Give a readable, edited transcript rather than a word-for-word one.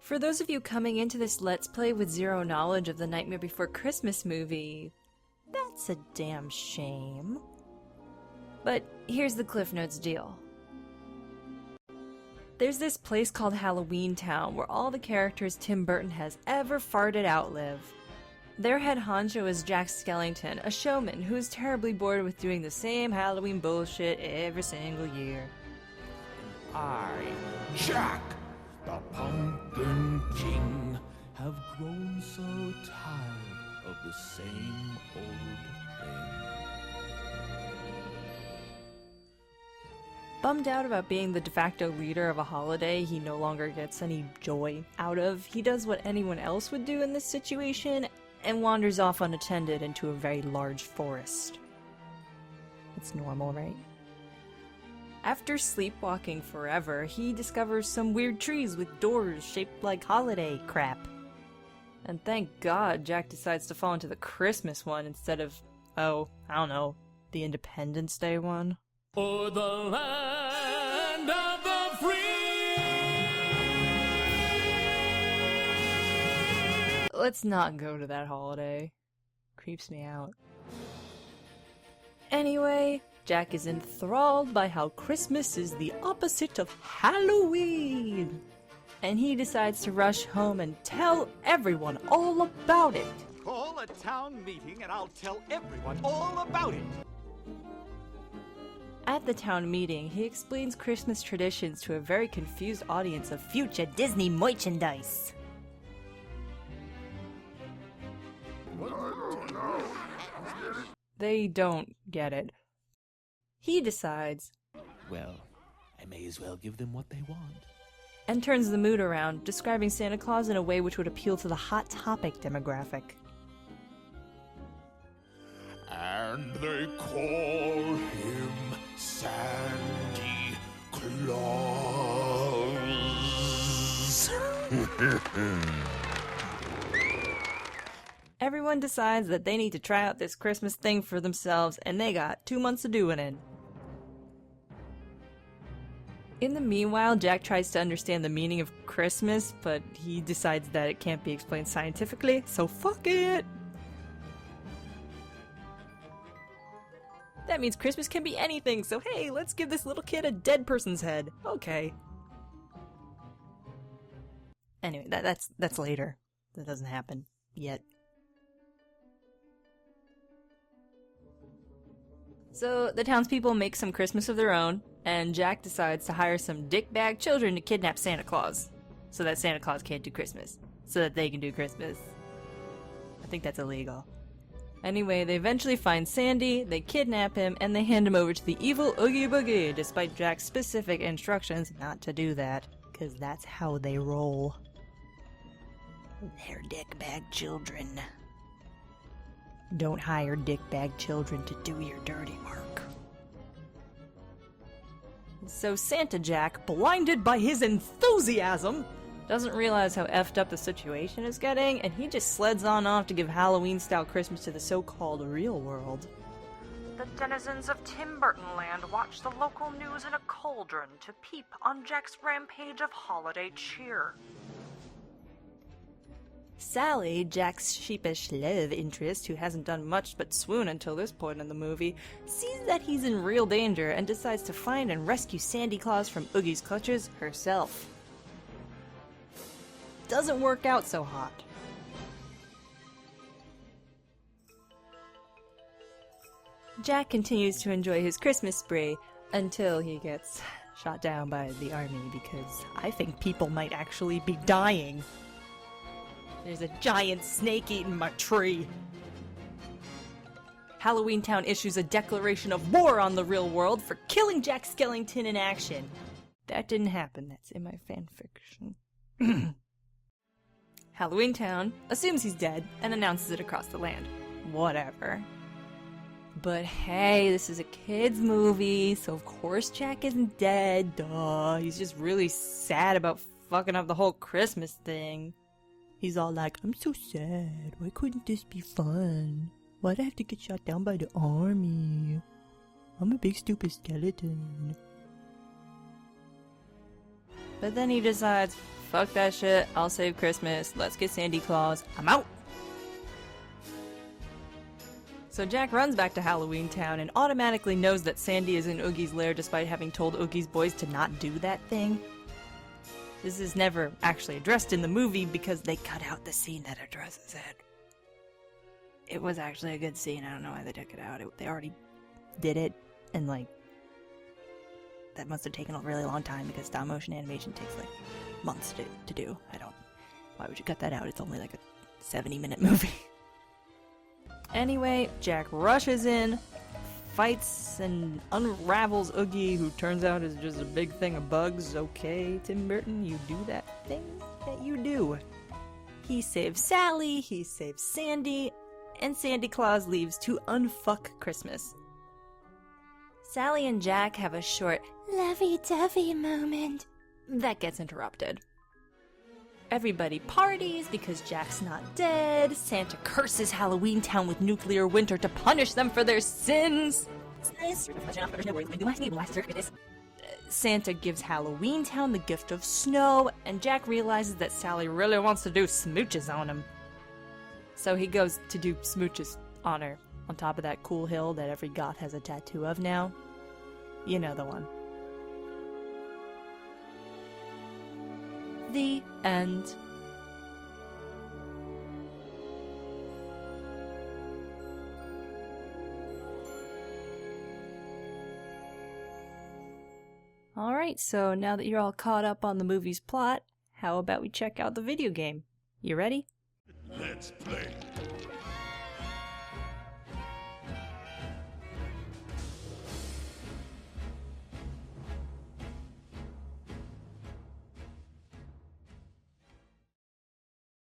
For those of you coming into this Let's Play with zero knowledge of the Nightmare Before Christmas movie, that's a damn shame. But here's the Cliff Notes deal. There's this place called Halloween Town where all the characters Tim Burton has ever farted out live. Their head honcho is Jack Skellington, a showman who is terribly bored with doing the same Halloween bullshit every single year. I, Jack, the Pumpkin King, have grown so tired of the same old thing. Bummed out about being the de facto leader of a holiday he no longer gets any joy out of, he does what anyone else would do in this situation and wanders off unattended into a very large forest. It's normal, right? After sleepwalking forever, he discovers some weird trees with doors shaped like holiday crap. And thank God Jack decides to fall into the Christmas one instead of, oh, I don't know, the Independence Day one. For the land of the free! Let's not go to that holiday. Creeps me out. Anyway, Jack is enthralled by how Christmas is the opposite of Halloween! And he decides to rush home and tell everyone all about it! Call a town meeting and I'll tell everyone all about it! At the town meeting, he explains Christmas traditions to a very confused audience of future Disney merchandise. They don't get it. He decides, Well, I may as well give them what they want. And turns the mood around, describing Santa Claus in a way which would appeal to the Hot Topic demographic. And they call him Sandy Claus. Everyone decides that they need to try out this Christmas thing for themselves, and they got 2 months of doing it. In the meanwhile, Jack tries to understand the meaning of Christmas, but he decides that it can't be explained scientifically, so fuck it! That means Christmas can be anything, so hey, let's give this little kid a dead person's head. Okay. Anyway, that's later. That doesn't happen yet. So the townspeople make some Christmas of their own, and Jack decides to hire some dickbag children to kidnap Santa Claus, so that Santa Claus can't do Christmas, so that they can do Christmas. I think that's illegal. Anyway, they eventually find Sandy, they kidnap him, and they hand him over to the evil Oogie Boogie, despite Jack's specific instructions not to do that, because that's how they roll. They're dickbag children. Don't hire dickbag children to do your dirty work. So Santa Jack, blinded by his enthusiasm, doesn't realize how effed up the situation is getting, and he just sleds on off to give Halloween-style Christmas to the so-called real world. The denizens of Tim Burton Land watch the local news in a cauldron to peep on Jack's rampage of holiday cheer. Sally, Jack's sheepish love interest, who hasn't done much but swoon until this point in the movie, sees that he's in real danger and decides to find and rescue Sandy Claus from Oogie's clutches herself. Doesn't work out so hot. Jack continues to enjoy his Christmas spree until he gets shot down by the army, because I think people might actually be dying. There's a giant snake eating my tree. Halloween Town issues a declaration of war on the real world for killing Jack Skellington in action. That didn't happen, that's in my fanfiction. Halloween Town assumes he's dead and announces it across the land. Whatever. But hey, this is a kid's movie, so of course Jack isn't dead, duh. He's just really sad about fucking up the whole Christmas thing. He's all like, I'm so sad, why couldn't this be fun? Why'd I have to get shot down by the army? I'm a big stupid skeleton. But then he decides, Fuck that shit. I'll save Christmas. Let's get Sandy Claus. I'm out! So Jack runs back to Halloween Town and automatically knows that Sandy is in Oogie's lair despite having told Oogie's boys to not do that thing. This is never actually addressed in the movie because they cut out the scene that addresses it. It was actually a good scene. I don't know why they took it out. They already did it, and like, that must have taken a really long time because stop motion animation takes like months to do. Why would you cut that out? It's only like a 70-minute movie. Anyway, Jack rushes in, fights and unravels Oogie, who turns out is just a big thing of bugs. Okay, Tim Burton, you do that thing that you do. He saves Sally, he saves Sandy, and Sandy Claus leaves to unfuck Christmas. Sally and Jack have a short lovey-dovey moment that gets interrupted. Everybody parties because Jack's not dead. Santa curses Halloween Town with nuclear winter to punish them for their sins. Santa gives Halloween Town the gift of snow, and Jack realizes that Sally really wants to do smooches on him. So he goes to do smooches on her, on top of that cool hill that every goth has a tattoo of now. You know the one. The end. Alright, so now that you're all caught up on the movie's plot, how about we check out the video game? You ready? Let's play.